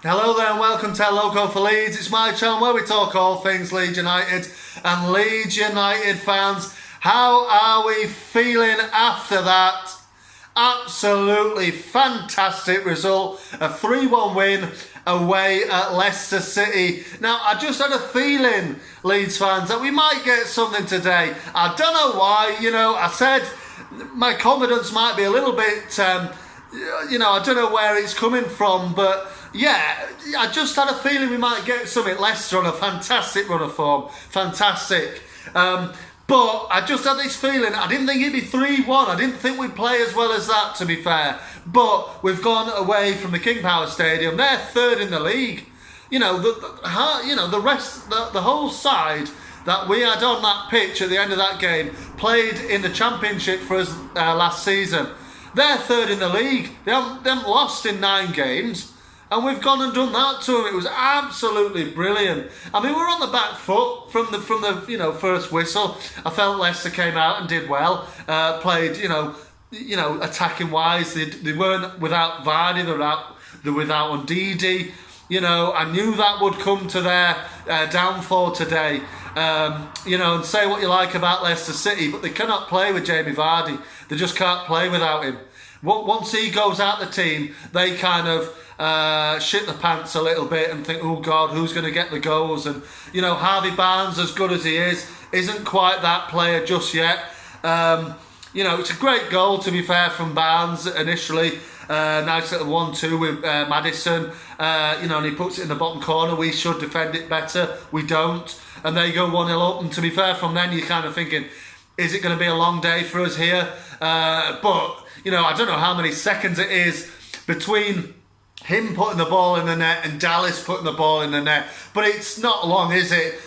Hello there and welcome to Loco for Leeds. It's my channel where we talk all things Leeds United and Leeds United fans. How are we feeling after that absolutely fantastic result? A 3-1 win away at Leicester City. Now, I just had a feeling, Leeds fans, that we might get something today. I don't know why, I said my confidence might be a little bit, I don't know where it's coming from, but yeah, I just had a feeling we might get something. Leicester on a fantastic run of form. Fantastic. But I just had this feeling. I didn't think it'd be 3-1. I didn't think we'd play as well as that, to be fair. But we've gone away from the King Power Stadium. They're third in the league. The rest, the whole side that we had on that pitch at the end of that game played in the Championship for us last season. They're third in the league. They haven't lost in 9 games. And we've gone and done that to them. It was absolutely brilliant. I mean, we're on the back foot from the first whistle. I felt Leicester came out and did well. Played attacking wise. They weren't without Vardy. They're without Ndidi. I knew that would come to their downfall today. And say what you like about Leicester City, but they cannot play with Jamie Vardy. They just can't play without him. Once he goes out the team, they kind of shit the pants a little bit and think, oh God, who's going to get the goals? And Harvey Barnes, as good as he is, isn't quite that player just yet. It's a great goal, to be fair, from Barnes initially. Nice little 1-2 with Maddison. And he puts it in the bottom corner. We should defend it better. We don't. And they go 1-0 up. And to be fair, from then you're kind of thinking, is it going to be a long day for us here? But I don't know how many seconds it is between him putting the ball in the net and Dallas putting the ball in the net. But it's not long, is it?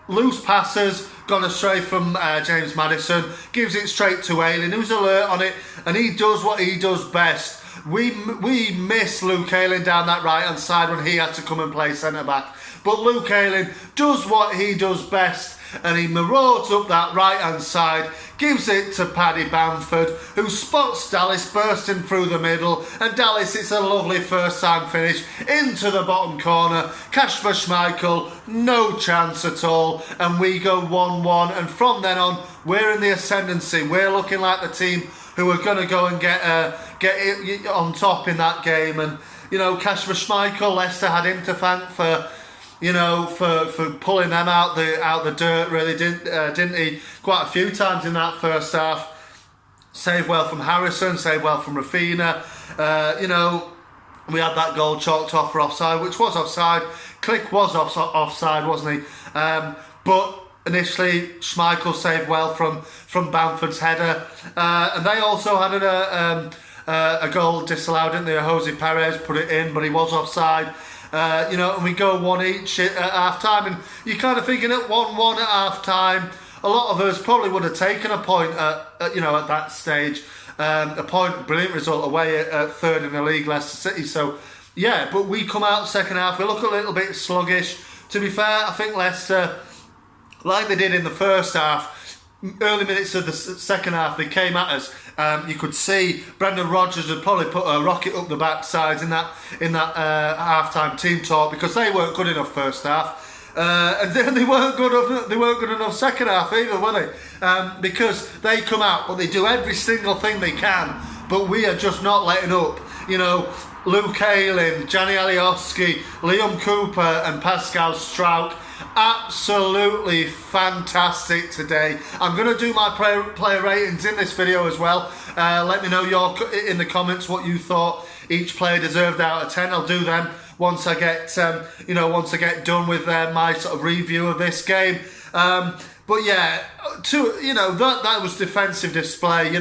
Loose passes, gone astray from James Maddison, gives it straight to Ayling, who's alert on it, and he does what he does best. We miss Luke Ayling down that right-hand side when he had to come and play centre-back. But Luke Ayling does what he does best, and he marauds up that right-hand side, gives it to Paddy Bamford, who spots Dallas bursting through the middle, and Dallas, it's a lovely first-time finish into the bottom corner. Kasper Schmeichel, no chance at all, and we go 1-1, and from then on, we're in the ascendancy. We're looking like the team who are going to go and get it on top in that game, and Kasper Schmeichel, Leicester had him to thank for pulling them out the dirt, really, didn't he? Quite a few times in that first half. Saved well from Harrison, saved well from Rafinha. We had that goal chalked off for offside, which was offside. Click was offside, wasn't he? But initially, Schmeichel saved well from Bamford's header. And they also had a goal disallowed, didn't they? Jose Perez put it in, but he was offside. And we go 1 each at half time, and you're kind of thinking at 1-1 at half time, a lot of us probably would have taken a point at that stage. A point, brilliant result away at third in the league, Leicester City. So yeah, but we come out second half, we look a little bit sluggish. To be fair, I think Leicester, like they did in the first half, early minutes of the second half, they came at us. You could see Brendan Rodgers had probably put a rocket up the backside in that half-time team talk, because they weren't good enough first half, and then they weren't good enough second half either, were they? Because they come out, but they do every single thing they can, but we are just not letting up. Luke Ayling, Gianni Alioski, Liam Cooper, and Pascal Struijk. Absolutely fantastic today. I'm going to do my player ratings in this video as well. Let me know in the comments what you thought each player deserved out of 10. I'll do them once I get done with my sort of review of this game. But yeah, that was defensive display.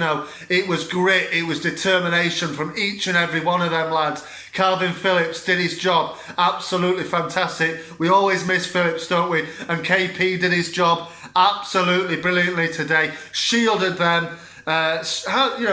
It was grit, it was determination from each and every one of them lads. Calvin Phillips did his job, absolutely fantastic. We always miss Phillips, don't we? And KP did his job absolutely brilliantly today. Shielded them,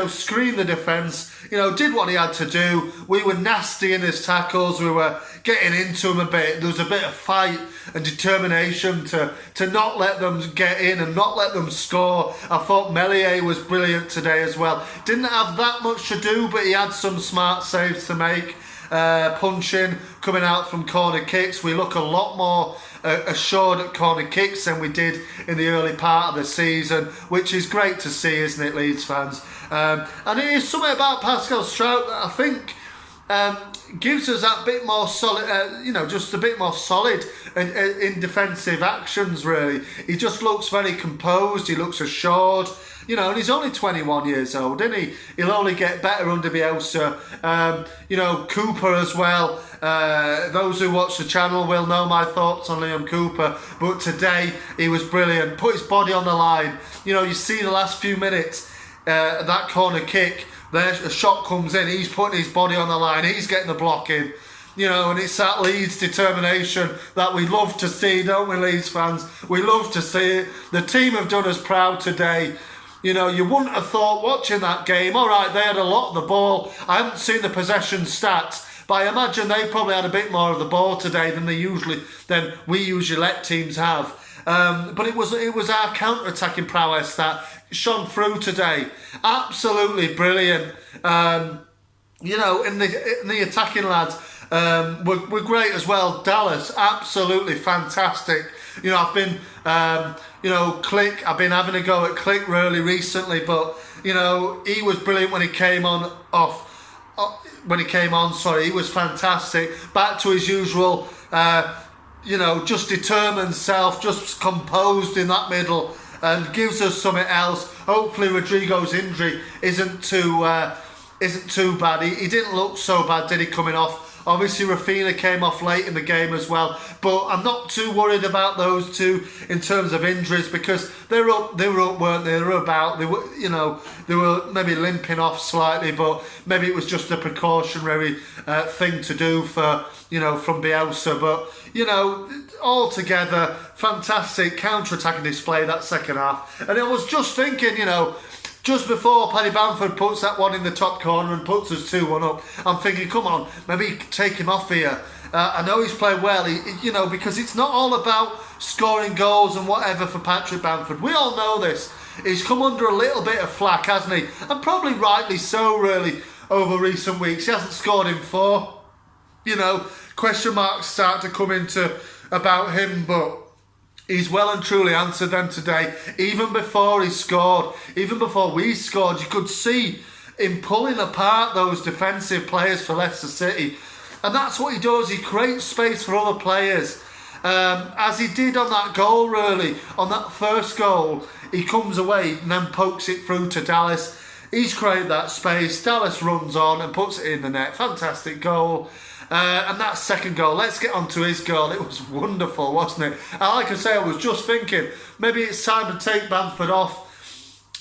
screened the defence. Did what he had to do. We were nasty in his tackles. We were getting into him a bit. There was a bit of fight and determination to not let them get in and not let them score. I thought Meslier was brilliant today as well. Didn't have that much to do, but he had some smart saves to make. punching, coming out from corner kicks. We look a lot more assured at corner kicks than we did in the early part of the season, which is great to see, isn't it, Leeds fans? And it is something about Pascal Strout that I think gives us that bit more solid, just a bit more solid in defensive actions, really. He just looks very composed, he looks assured, and he's only 21 years old, isn't he? He'll only get better under Bielsa. Cooper as well. Those who watch the channel will know my thoughts on Liam Cooper, but today he was brilliant. Put his body on the line. You see the last few minutes, that corner kick, a shot comes in, he's putting his body on the line, he's getting the block in. And it's that Leeds determination that we love to see, don't we, Leeds fans? We love to see it. The team have done us proud today. You wouldn't have thought watching that game, all right, they had a lot of the ball. I haven't seen the possession stats, but I imagine they probably had a bit more of the ball today than we usually let teams have. But it was our counter-attacking prowess that shone through today. Absolutely brilliant. In the attacking lads, we're great as well. Dallas, absolutely fantastic. I've been, Click. I've been having a go at Click really recently, but he was brilliant when he came on. He was fantastic. Back to his usual, just determined self, just composed in that middle, and gives us something else. Hopefully, Rodrigo's injury isn't too bad. He didn't look so bad, did he, coming off? Obviously, Rafinha came off late in the game as well, but I'm not too worried about those two in terms of injuries, because they were up, weren't they? They were about. They were maybe limping off slightly, but maybe it was just a precautionary thing to do from Bielsa. But altogether, fantastic counter-attacking display that second half. And I was just thinking, just before Paddy Bamford puts that one in the top corner and puts us 2-1 up, I'm thinking, come on, maybe take him off here. I know he's played well, because it's not all about scoring goals and whatever for Patrick Bamford. We all know this. He's come under a little bit of flack, hasn't he? And probably rightly so, really, over recent weeks. He hasn't scored in 4. Question marks start to come into about him, but he's well and truly answered them today. Even before he scored, even before we scored, you could see him pulling apart those defensive players for Leicester City. And that's what he does. He creates space for other players. As he did on that goal, really. On that first goal, he comes away and then pokes it through to Dallas. He's created that space. Dallas runs on and puts it in the net. Fantastic goal. And that second goal, let's get on to his goal. It was wonderful, wasn't it? And like I say, I was just thinking, maybe it's time to take Bamford off.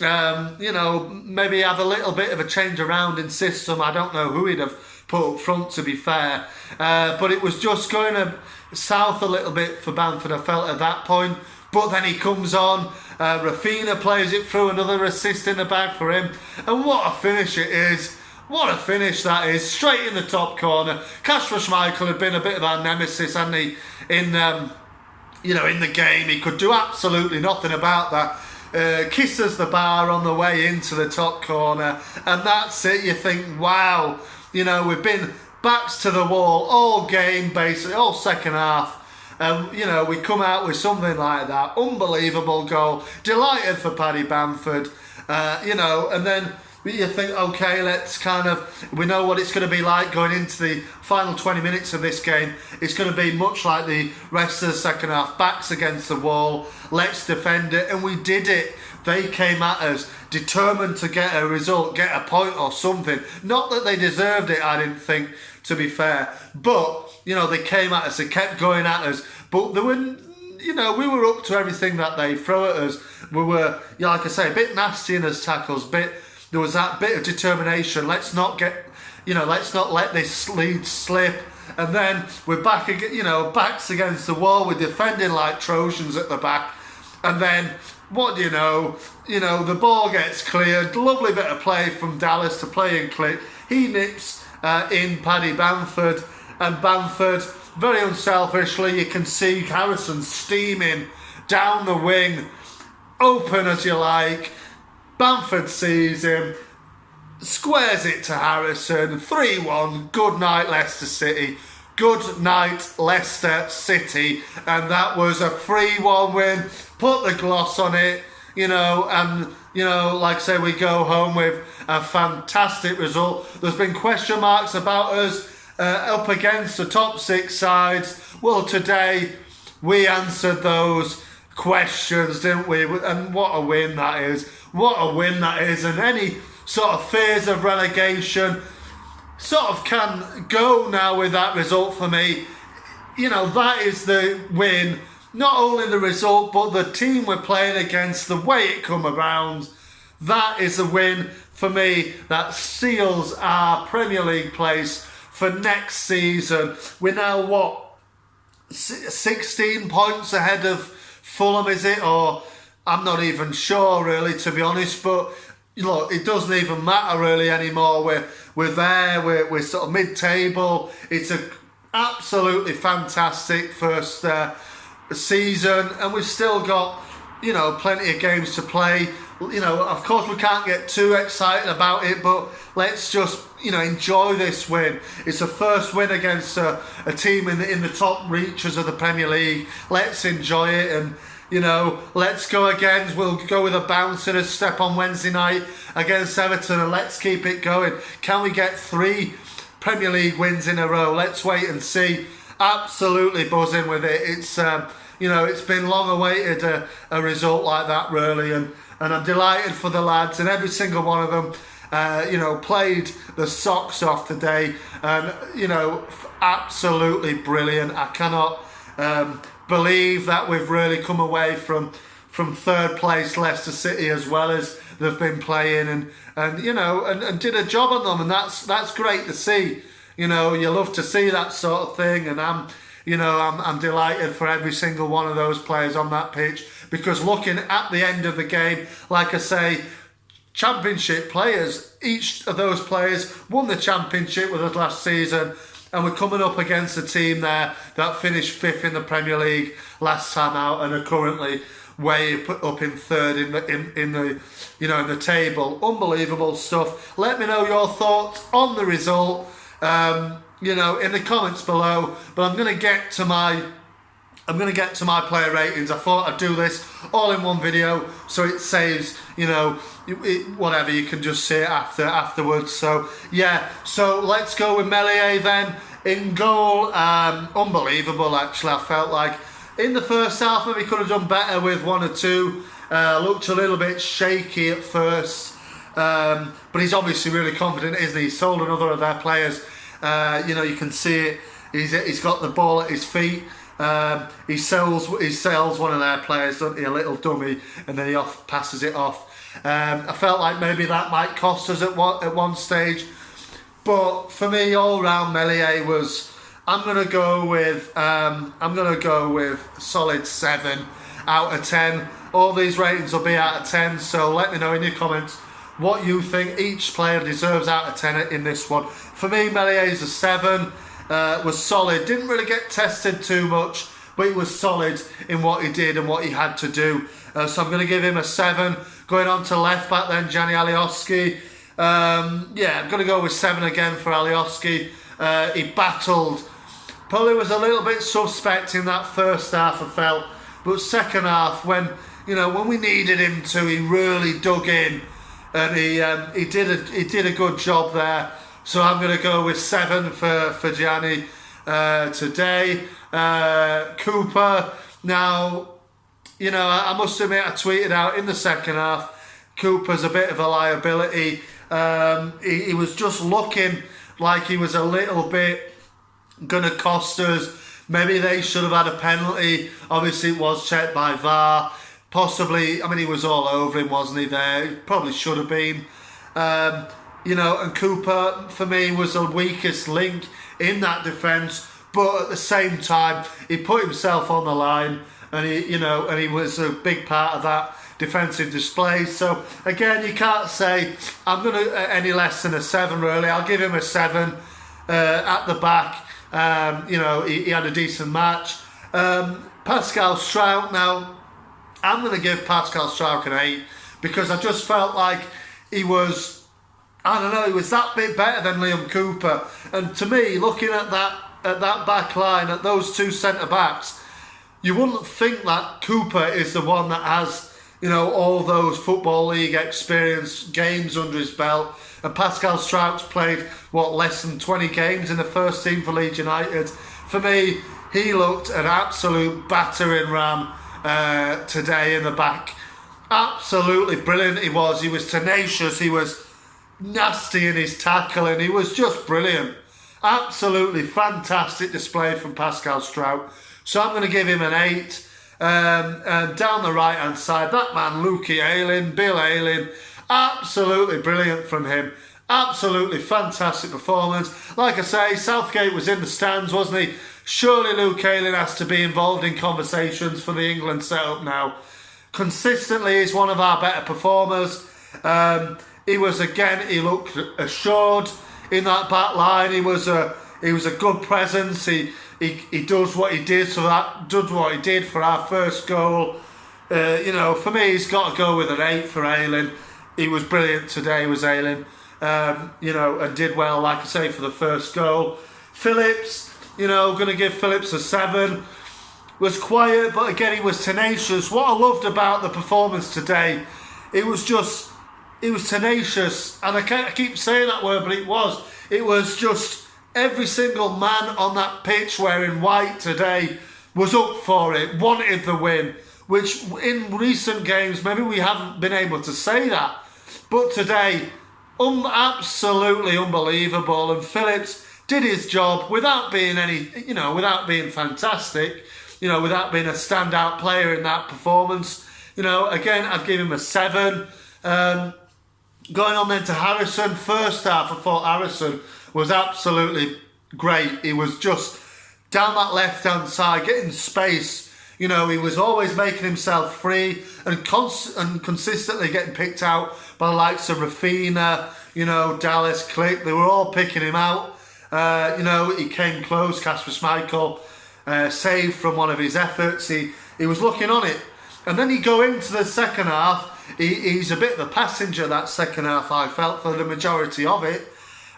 Maybe have a little bit of a change around in system. I don't know who he'd have put up front, to be fair. But it was just going south a little bit for Bamford, I felt, at that point. But then he comes on, Rafinha plays it through, another assist in the bag for him. And what a finish it is. What a finish that is, straight in the top corner. Kasper Schmeichel had been a bit of our nemesis, hadn't he, in the game. He could do absolutely nothing about that. Kisses the bar on the way into the top corner, and that's it. You think, wow, we've been backs to the wall all game, basically, all second half. We come out with something like that. Unbelievable goal. Delighted for Paddy Bamford, and then you think, okay, we know what it's going to be like going into the final 20 minutes of this game. It's going to be much like the rest of the second half. Backs against the wall, let's defend it. And we did it. They came at us, determined to get a result, get a point or something. Not that they deserved it, I didn't think, to be fair. But, they came at us, they kept going at us. But they were, we were up to everything that they throw at us. We were, like I say, a bit nasty in his tackles, there was that bit of determination. Let's not let this lead slip. And then we're back again, backs against the wall. We're defending like Trojans at the back. And then, what do you know? The ball gets cleared. Lovely bit of play from Dallas to play and Click. He nips in Paddy Bamford. And Bamford, very unselfishly, you can see Harrison steaming down the wing. Open as you like. Bamford sees him, squares it to Harrison, 3-1, good night Leicester City. Good night, Leicester City. And that was a 3-1 win. Put the gloss on it, and, like I say, we go home with a fantastic result. There's been question marks about us up against the top 6 sides. Well, today we answered those questions, didn't we? And what a win that is. What a win that is. And any sort of fears of relegation sort of can go now with that result for me. That is the win. Not only the result, but the team we're playing against, the way it come around. That is a win for me that seals our Premier League place for next season. We're now, 16 points ahead of Fulham, is it? Or I'm not even sure, really, to be honest. But look, it doesn't even matter really anymore. We're there. We're sort of mid-table. It's a absolutely fantastic first season, and we've still got plenty of games to play. Of course we can't get too excited about it, but let's just enjoy this win. It's a first win against a team in the top reaches of the Premier League. Let's enjoy it, and let's go again. We'll go with a bounce and a step on Wednesday night against Everton, and let's keep it going. Can we get 3 Premier League wins in a row? Let's wait and see. Absolutely buzzing with it. It's it's been long awaited a result like that, really, and I'm delighted for the lads, and every single one of them played the socks off today, and absolutely brilliant. I cannot believe that we've really come away from third place Leicester City as well as they've been playing, and did a job on them, and that's great to see. You love to see that sort of thing, and I'm delighted for every single one of those players on that pitch, because looking at the end of the game, like I say, championship players, each of those players won the championship with us last season, and we're coming up against a team there that finished 5th in the Premier League last time out and are currently way up in 3rd in the table. Unbelievable stuff. Let me know your thoughts on the result, in the comments below. But I'm going to get to my player ratings. I thought I'd do this all in one video, so it saves, whatever, you can just see it afterwards. So yeah, so let's go with Meslier then in goal. Unbelievable, actually. I felt like in the first half maybe could have done better with 1 or 2. Looked a little bit shaky at first, but he's obviously really confident, isn't he? He's sold another of their players. You can see it. He's got the ball at his feet. He sells one of their players, doesn't he? A little dummy, and then he passes it off. I felt like maybe that might cost us at one stage, but for me, all round Meslier was. I'm gonna go with solid 7 out of 10. All these ratings will be out of 10. So let me know in your comments what you think each player deserves out of 10 in this one. For me, Meslier's a 7. Was solid. Didn't really get tested too much, but he was solid in what he did and what he had to do. So I'm going to give him a 7. Going on to left back then, Gianni Alioski. I'm going to go with 7 again for Alioski. He battled. Probably was a little bit suspect in that first half, I felt. But second half, when we needed him to, he really dug in, and he did a good job there. So I'm going to go with 7 for Gianni today. Cooper, now, I must admit, I tweeted out in the second half, Cooper's a bit of a liability. He was just looking like he was a little bit going to cost us. Maybe they should have had a penalty. Obviously, it was checked by VAR. Possibly, he was all over him, wasn't he, there? He probably should have been. And Cooper, for me, was the weakest link in that defence. But at the same time, he put himself on the line, and he was a big part of that defensive display. So again, you can't say I'm going to any less than a 7. Really, I'll give him a 7 at the back. He had a decent match. Pascal Struijk, now I'm going to give Pascal Struijk an 8, because I just felt like he was I don't know, he was that bit better than Liam Cooper. And to me, looking at that back line, at those two centre-backs, you wouldn't think that Cooper is the one that has, all those Football League experience games under his belt. And Pascal Strout's played, less than 20 games in the first team for Leeds United. For me, he looked an absolute battering ram today in the back. Absolutely brilliant he was. He was tenacious, he was nasty in his tackling, he was just brilliant. Absolutely fantastic display from Pascal Strout. So I'm going to give him an 8. And down the right hand side, that man Lukey Ayling, Bill Ayling, absolutely brilliant from him. Absolutely fantastic performance. Like I say, Southgate was in the stands, wasn't he? Surely Luke Ayling has to be involved in conversations for the England setup now. Consistently, he's one of our better performers. He looked assured in that back line. He was a good presence. He does what he did, for our first goal. For me, he's got to go with an 8 for Ayling. He was brilliant today, was Ayling. And did well, like I say, for the first goal. Phillips, going to give Phillips a 7. Was quiet, but again, he was tenacious. What I loved about the performance today, it was tenacious. And I keep saying that word, but it was just every single man on that pitch wearing white today was up for it, wanted the win, which in recent games, maybe we haven't been able to say that. But today, absolutely unbelievable. And Phillips did his job without being without being fantastic, without being a standout player in that performance. Again, I'd give him a 7. Going on then to Harrison. First half, I thought Harrison was absolutely great. He was just down that left-hand side, getting space. He was always making himself free and consistently getting picked out by the likes of Rafinha, Dallas, Click. They were all picking him out. He came close. Kasper Schmeichel saved from one of his efforts. He was looking on it. And then you go into the second half. He's a bit of a passenger that second half, I felt, for the majority of it.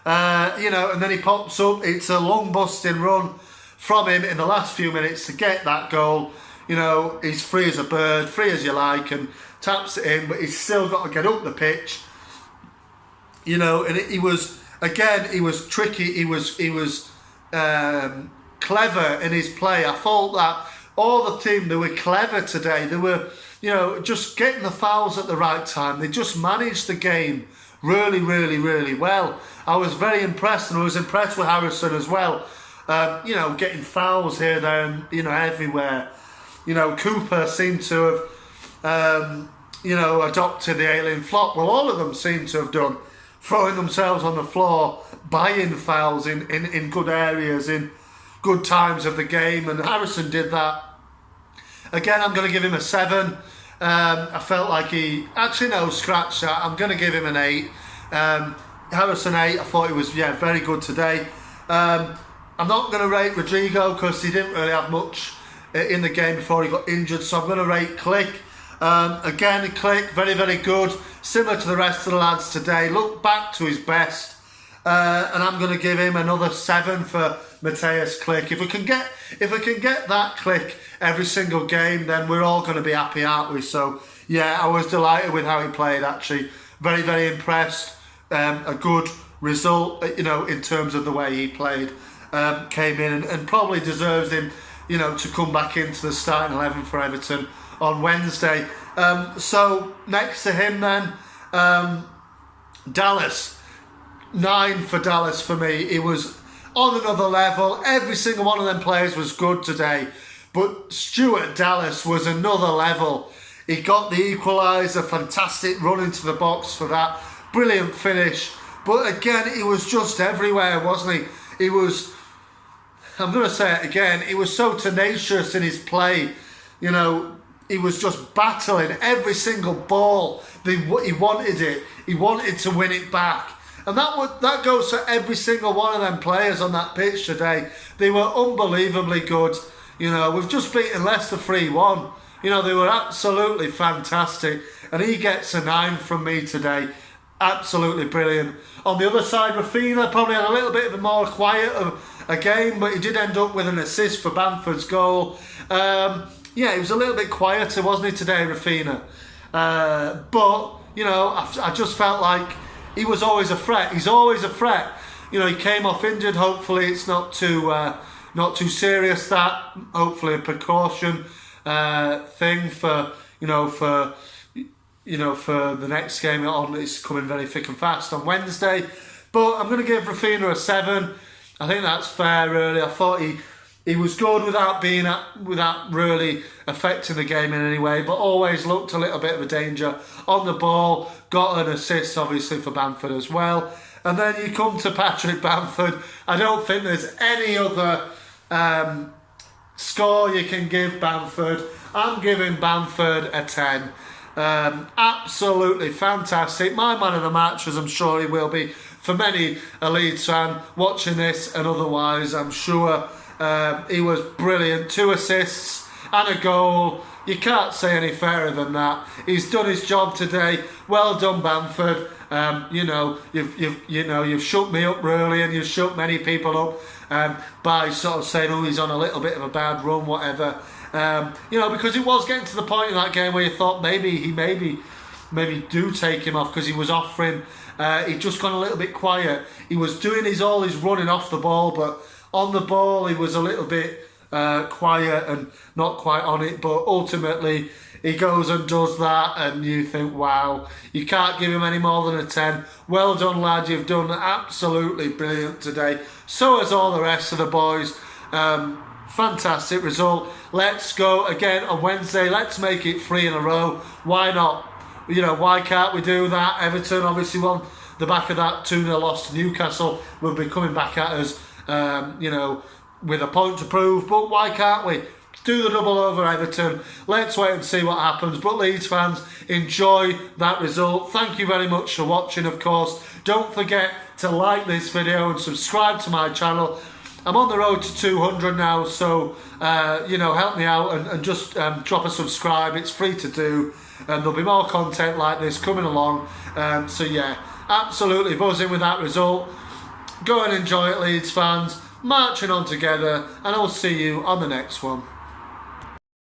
And then he pops up. It's a long busting run from him in the last few minutes to get that goal. He's free as a bird, free as you like, and taps it in, but he's still got to get up the pitch. And he was tricky. He was clever in his play. I thought that all the team, they were clever today. They were, just getting the fouls at the right time. They just managed the game really, really, really well. I was very impressed, and I was impressed with Harrison as well. Getting fouls here, there, and everywhere. Cooper seemed to have, adopted the alien flop. Well, all of them seem to have done, throwing themselves on the floor, buying fouls in good areas, in good times of the game, and Harrison did that. Again, I'm going to give him a 7. I felt like scratch that. I'm going to give him an 8. Harrison 8, I thought he was very good today. I'm not going to rate Rodrigo because he didn't really have much in the game before he got injured, so I'm going to rate Click. Again, Click, very, very good. Similar to the rest of the lads today. Look back to his best. And I'm going to give him another 7 for Matthias Click. If we can get that Click every single game, then we're all going to be happy, aren't we? So yeah, I was delighted with how he played. Actually, very, very impressed. A good result, in terms of the way he played. Came in and probably deserves him, to come back into the starting 11 for Everton on Wednesday. So next to him then, Dallas. 9 for Dallas for me. It was on another level. Every single one of them players was good today. But Stuart Dallas was another level. He got the equaliser, fantastic run into the box for that. Brilliant finish. But again, he was just everywhere, wasn't he? He was, I'm going to say it again, he was so tenacious in his play. He was just battling every single ball. He wanted it. He wanted to win it back. And that goes for every single one of them players on that pitch today. They were unbelievably good. We've just beaten Leicester 3-1. They were absolutely fantastic. And he gets a 9 from me today. Absolutely brilliant. On the other side, Raphinha probably had a little bit of a more quiet of a game, but he did end up with an assist for Bamford's goal. Yeah, he was a little bit quieter, wasn't he, today, Raphinha? But, you know, I just felt like he was always a threat. He's always a threat. You know, he came off injured. Hopefully it's not too serious, that. Hopefully a precaution thing for the next game on. It's coming very thick and fast on Wednesday. But I'm going to give Raphinha a 7. I think that's fair, really. I thought he was good without really affecting the game in any way, but always looked a little bit of a danger on the ball. Got an assist, obviously, for Bamford as well. And then you come to Patrick Bamford. I don't think there's any other score you can give Bamford. I'm giving Bamford a 10. Absolutely fantastic. My man of the match, as I'm sure he will be for many a Leeds fan watching this and otherwise. I'm sure he was brilliant. 2 assists and a goal. You can't say any fairer than that. He's done his job today. Well done, Bamford. You've shook me up really, and you've shook many people up by sort of saying, oh, he's on a little bit of a bad run, whatever. Because it was getting to the point in that game where you thought maybe do take him off, because he was offering. He'd just gone a little bit quiet. He was doing all his running off the ball, but on the ball he was a little bit quiet and not quite on it. But ultimately he goes and does that, and you think, wow, you can't give him any more than a 10. Well done, lad. You've done absolutely brilliant today. So has all the rest of the boys. Fantastic result. Let's go again on Wednesday. Let's make it 3 in a row. Why not? Why can't we do that? Everton obviously won the back of that 2-0 loss to Newcastle. Will be coming back at us, with a point to prove. But why can't we do the double over Everton? Let's wait and see what happens. But Leeds fans, enjoy that result. Thank you very much for watching, of course. Don't forget to like this video and subscribe to my channel. I'm on the road to 200 now, so help me out and just drop a subscribe. It's free to do, and there'll be more content like this coming along. So yeah, absolutely buzzing with that result. Go and enjoy it, Leeds fans. Marching on together, and I'll see you on the next one.